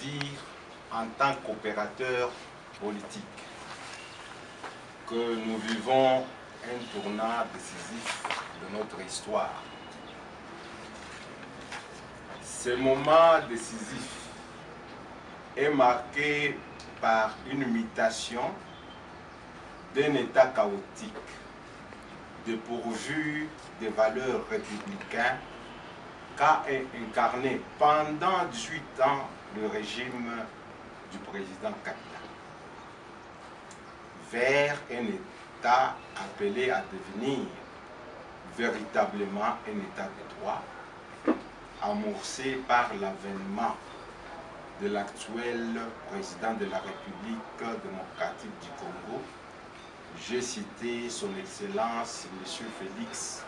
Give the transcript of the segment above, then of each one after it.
dire en tant qu'opérateur politique que nous vivons un tournant décisif de notre histoire. Ce moment décisif est marqué par une mutation d'un État chaotique, dépourvu des valeurs républicaines qu'a incarné pendant 18 ans le régime du président Kabila, vers un État appelé à devenir véritablement un État de droit, amorcé par l'avènement de l'actuel président de la République démocratique du Congo. J'ai cité son Excellence M. Félix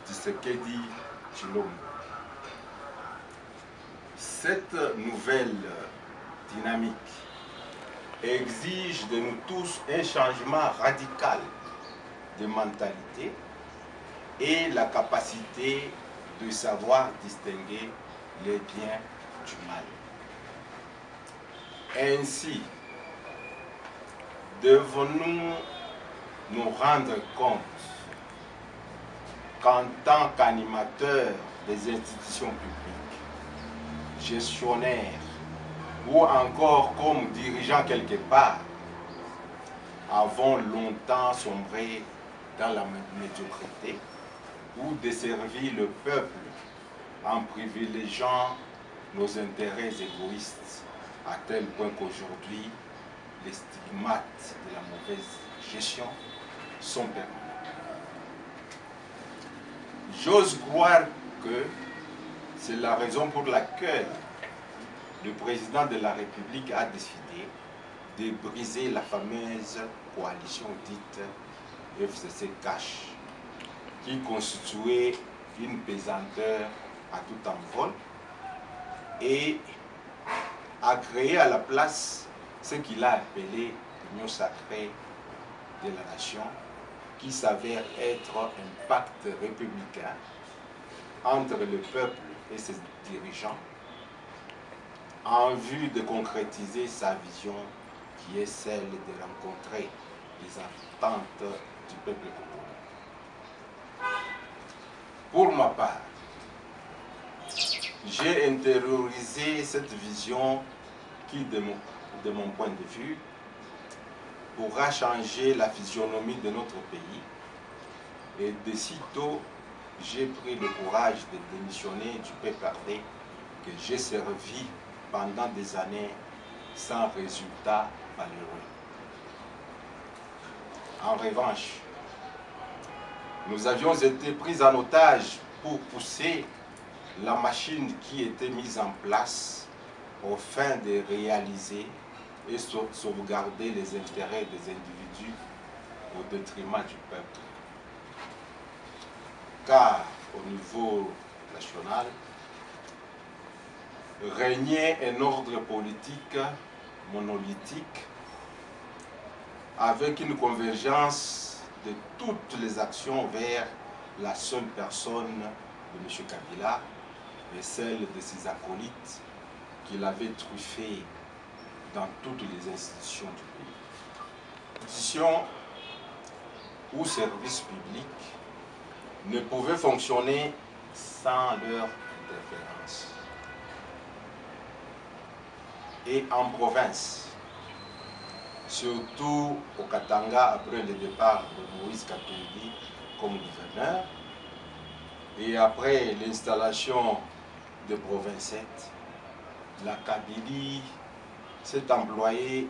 Tshisekedi Tshilombo. Cette nouvelle dynamique exige de nous tous un changement radical de mentalité et la capacité de savoir distinguer les biens du mal. Ainsi, devons-nous nous rendre compte qu'en tant qu'animateurs des institutions publiques, gestionnaires ou encore comme dirigeants quelque part, avons longtemps sombré dans la médiocrité ou desservi le peuple en privilégiant nos intérêts égoïstes à tel point qu'aujourd'hui, les stigmates de la mauvaise gestion sont permanents. J'ose croire que c'est la raison pour laquelle le président de la République a décidé de briser la fameuse coalition dite FCC-Cash, qui constituait une pesanteur à tout envol et a créé à la place ce qu'il a appelé l'Union sacrée de la nation, qui s'avère être un pacte républicain entre le peuple et ses dirigeants en vue de concrétiser sa vision qui est celle de rencontrer les attentes du peuple congolais. Pour ma part, j'ai intériorisé cette vision qui, de mon point de vue, pourra changer la physionomie de notre pays. Et de sitôt, j'ai pris le courage de démissionner du PPRD que j'ai servi pendant des années sans résultat malheureux. En revanche, nous avions été pris en otage pour pousser la machine qui était mise en place au fin de réaliser et sauvegarder les intérêts des individus au détriment du peuple. Car au niveau national, régnait un ordre politique monolithique avec une convergence de toutes les actions vers la seule personne de M. Kabila et celle de ses acolytes qu'il avait truffé dans toutes les institutions du pays. Institutions ou services publics ne pouvaient fonctionner sans leur interférence. Et en province, surtout au Katanga après le départ de Moïse Katumbi comme gouverneur, et après l'installation de Province 7, la Kabylie s'est employée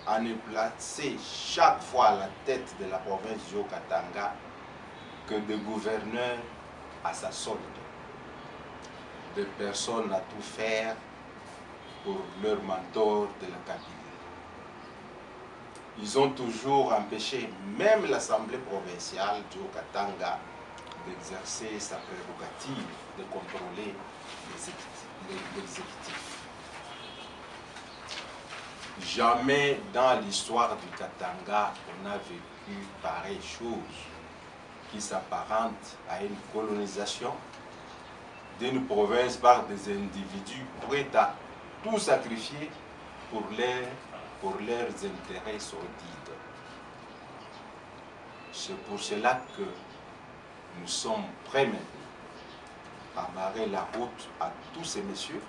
à ne placer chaque fois à la tête de la province du Haut-Katanga que des gouverneurs à sa solde, des personnes à tout faire pour leur mentor de la Kabylie. Ils ont toujours empêché même l'Assemblée provinciale du Haut-Katanga d'exercer sa prérogative de contrôler l'exécutif. Jamais dans l'histoire du Katanga on a vécu pareille chose qui s'apparente à une colonisation d'une province par des individus prêts à tout sacrifier pour leurs intérêts sordides. C'est pour cela que nous sommes prêts maintenant à barrer la route à tous ces messieurs